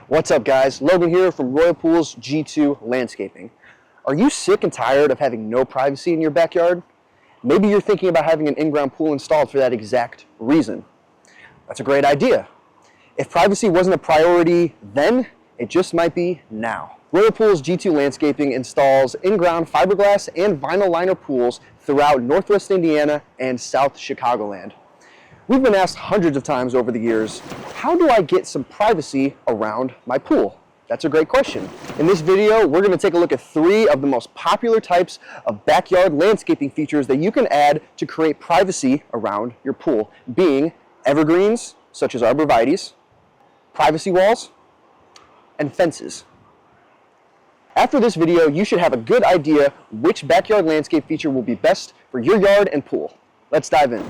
What's up guys, Logan here from Royal Pools G2 Landscaping. Are you sick and tired of having no privacy in your backyard? Maybe you're thinking about having an in-ground pool installed for that exact reason. That's a great idea. If privacy wasn't a priority then, it just might be now. Royal Pools G2 Landscaping installs in-ground fiberglass and vinyl liner pools throughout Northwest Indiana and South Chicagoland. We've been asked hundreds of times over the years, how do I get some privacy around my pool? That's a great question. In this video, we're going to take a look at 3 of the most popular types of backyard landscaping features that you can add to create privacy around your pool, being evergreens, such as arborvitaes, privacy walls, and fences. After this video, you should have a good idea which backyard landscape feature will be best for your yard and pool. Let's dive in.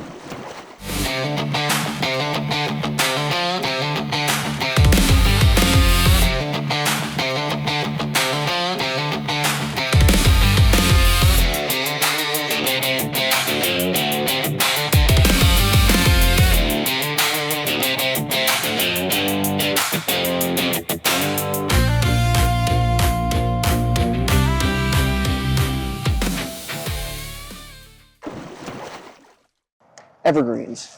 Evergreens.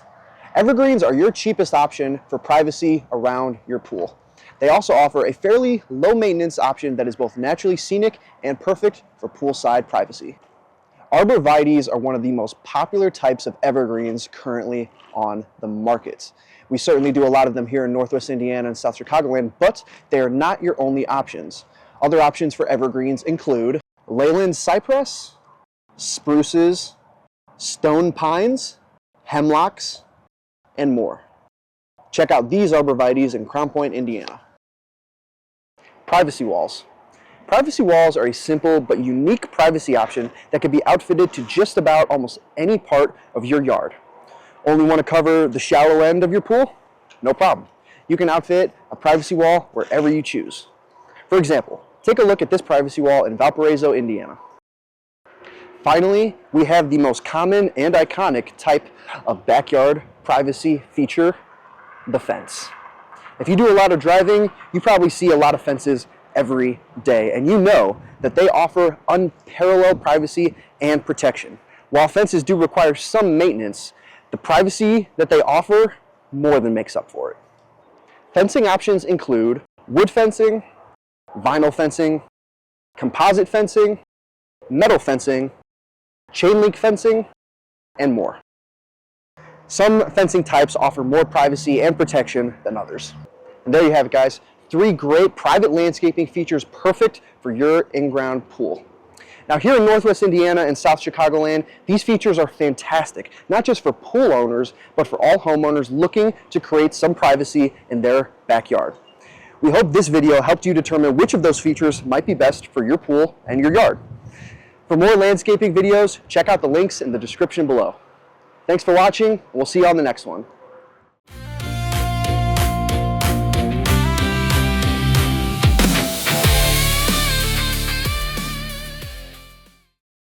Evergreens are your cheapest option for privacy around your pool. They also offer a fairly low maintenance option that is both naturally scenic and perfect for poolside privacy. Arborvitaes are one of the most popular types of evergreens currently on the market. We certainly do a lot of them here in Northwest Indiana and South Chicagoland, but they are not your only options. Other options for evergreens include leyland cypress, spruces, stone pines, hemlocks, and more. Check out these arborvitaes in Crown Point, Indiana. Privacy walls. Privacy walls are a simple but unique privacy option that can be outfitted to just about almost any part of your yard. Only want to cover the shallow end of your pool? No problem. You can outfit a privacy wall wherever you choose. For example, take a look at this privacy wall in Valparaiso, Indiana. Finally, we have the most common and iconic type of backyard privacy feature, the fence. If you do a lot of driving, you probably see a lot of fences every day, and you know that they offer unparalleled privacy and protection. While fences do require some maintenance, the privacy that they offer more than makes up for it. Fencing options include wood fencing, vinyl fencing, composite fencing, metal fencing, chain link fencing, and more. Some fencing types offer more privacy and protection than others. And there you have it, guys. 3 great private landscaping features perfect for your in-ground pool. Now here in Northwest Indiana and South Chicagoland, these features are fantastic, not just for pool owners, but for all homeowners looking to create some privacy in their backyard. We hope this video helped you determine which of those features might be best for your pool and your yard. For more landscaping videos, check out the links in the description below. Thanks for watching, and we'll see you on the next one.